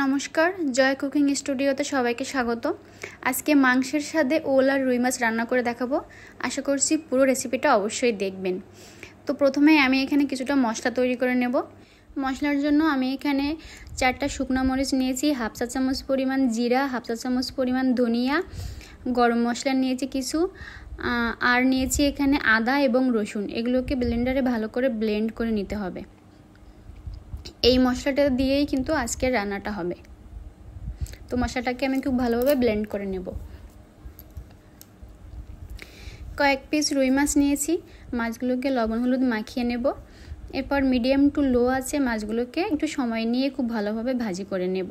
নমস্কার, জয় কুকিং স্টুডিওতে সবাইকে স্বাগত। আজকে মাংসের সাথে ওল আর রুই মাছ রান্না করে দেখাবো। আশা করছি পুরো রেসিপিটা অবশ্যই দেখবেন। তো প্রথমে আমি এখানে কিছুটা মশলা তৈরি করে নেব। মশলার জন্য আমি এখানে 4টা শুকনো মরিচ নিয়েছি, হাফ চা চামচ পরিমাণ জিরা, হাফ চা চামচ পরিমাণ ধনিয়া, গরম মশলা নিয়েছি কিছু, আর নিয়েছি এখানে আদা এবং রসুন। এগুলোকে ব্লেন্ডারে ভালো করে ব্লেন্ড করে নিতে হবে। এই মশলাটা দিয়েই কিন্তু আজকের রান্নাটা হবে। তো মশলাটাকে আমি খুব ভালোভাবে ব্লেন্ড করে নেব। কয়েক পিস রুই মাছ নিয়েছি, মাছগুলোকে লবণ হলুদ মাখিয়ে নেব। এরপর মিডিয়াম টু লো আছে মাছগুলোকে একটু সময় নিয়ে খুব ভালোভাবে ভাজি করে নেব।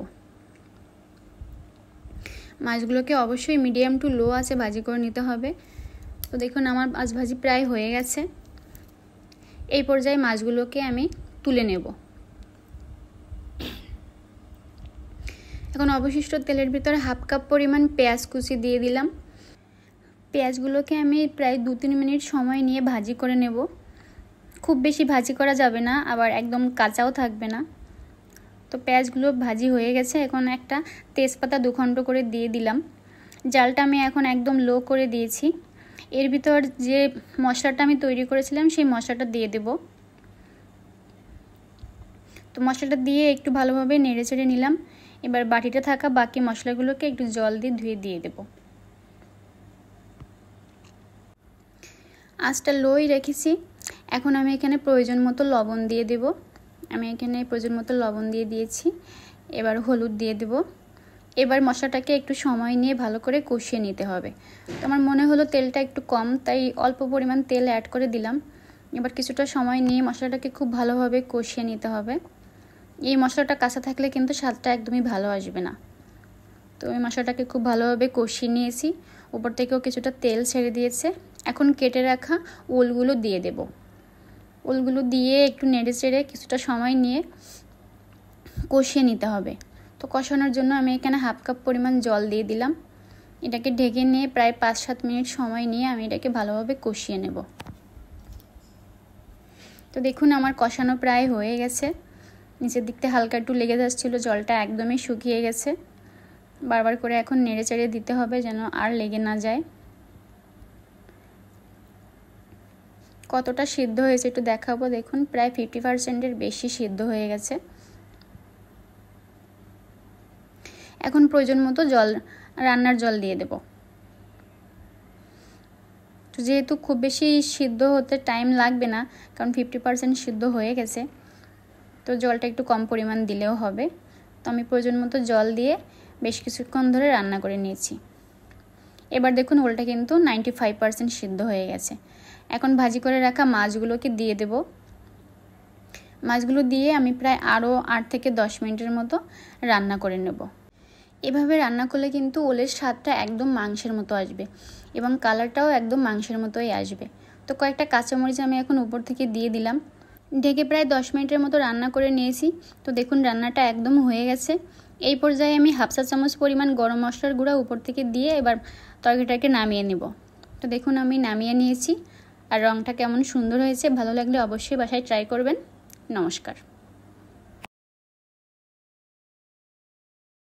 মাছগুলোকে অবশ্যই মিডিয়াম টু লো আছে ভাজি করে নিতে হবে। তো দেখুন আমার মাছ ভাজি প্রায় হয়ে গেছে। এই পর্যায়ে মাছগুলোকে আমি তুলে নেব। এখন অবশিষ্ট তেলের ভিতরে হাফ কাপ পরিমাণ পেঁয়াজ কুচি দিয়ে দিলাম। পেঁয়াজগুলোকে আমি প্রায় 2-3 মিনিট সময় নিয়ে ভাজি করে নেব। খুব বেশি ভাজি করা যাবে না, আবার একদম কাঁচাও থাকবে না। তো পেঁয়াজগুলো ভাজি হয়ে গেছে। এখন একটা তেজপাতা 2 খণ্ড করে দিয়ে দিলাম। জালটা আমি এখন একদম লো করে দিয়েছি। এর ভিতর যে মশলাটা আমি তৈরি করেছিলাম সেই মশলাটা দিয়ে দেব। তো মশলাটা দিয়ে একটু ভালোভাবে নেড়ে চেড়ে নিলাম। এবার বাটিতে থাকা বাকি মশলাগুলোকে একটু জল দিয়ে ধুয়ে দিয়ে দেব। আঁচটা লোই রেখেছি। এখন আমি এখানে প্রয়োজন মতো লবণ দিয়ে দেব। আমি এখানে প্রয়োজন মতো লবণ দিয়ে দিয়েছি। এবার হলুদ দিয়ে দেব। এবার মশলাটাকে একটু সময় নিয়ে ভালো করে কষিয়ে নিতে হবে। তো আমার মনে হলো তেলটা একটু কম, তাই অল্প পরিমাণ তেল অ্যাড করে দিলাম। এবার কিছুটা সময় নিয়ে মশলাটাকে খুব ভালোভাবে কষিয়ে নিতে হবে। এই মশলাটা কাঁচা থাকলে কিন্তু স্বাদটা একদমই ভালো আসবে না। তো এই মশলাটাকে খুব ভালোভাবে কষিয়ে নিয়েছি। উপর থেকেও কিছুটা তেল ছেড়ে দিয়েছে। এখন কেটে রাখা ওলগুলো দিয়ে দেব। ওলগুলো দিয়ে একটু নেড়ে চেড়ে কিছুটা সময় নিয়ে কষিয়ে নিতে হবে। তো কষানোর জন্য আমি এখানে হাফ কাপ পরিমাণ জল দিয়ে দিলাম। এটাকে ঢেকে নিয়ে প্রায় 5-7 মিনিট সময় নিয়ে আমি এটাকে ভালোভাবে কষিয়ে নেব। তো দেখুন আমার কষানো প্রায় হয়ে গেছে। নিচের দিকটা হালকা একটু লেগে যাচ্ছিলো, জলটা একদমই শুকিয়ে গেছে। বারবার করে এখন নেড়ে চেড়ে দিতে হবে যেন আর লেগে না যায়। কতটা সিদ্ধ হয়েছে একটু দেখাবো। দেখুন প্রায় 50%-এর বেশি সিদ্ধ হয়ে গেছে। এখন প্রয়োজন মতো রান্নার জল দিয়ে দেব। তো যেহেতু খুব বেশি সিদ্ধ হতে টাইম লাগবে না, কারণ 50% সিদ্ধ হয়ে গেছে, তো জলটা একটু কম পরিমাণ দিলেও হবে। তো আমি প্রয়োজন মতো জল দিয়ে বেশ কিছুক্ষণ ধরে রান্না করে নিয়েছি। এবার দেখুন ওলটা কিন্তু 95% সিদ্ধ হয়ে গেছে। এখন ভাজি করে রাখা মাছগুলোকে দিয়ে দেব। মাছগুলো দিয়ে আমি প্রায় আরও 8 থেকে 10 মিনিটের মতো রান্না করে নেব। এভাবে রান্না করলে কিন্তু ওলের স্বাদটা একদম মাংসের মতো আসবে এবং কালারটাও একদম মাংসের মতোই আসবে। তো কয়েকটা কাঁচামরিচ আমি এখন উপর থেকে দিয়ে দিলাম। ঢেকে প্রায় 10 মিনিটের মতো রান্না করে নিয়েছি। তো দেখুন রান্নাটা একদম হয়ে গেছে। এই পর্যায়ে আমি হাফ চা চামচ পরিমাণ গরম মশলার গুঁড়া উপর থেকে দিয়ে এবার তরকারিটাকে নামিয়ে নেব। তো দেখুন আমি নামিয়ে নিয়েছি। আর রঙটা কেমন সুন্দর হয়েছে। ভালো লাগলে অবশ্যই বাসায় ট্রাই করবেন। নমস্কার।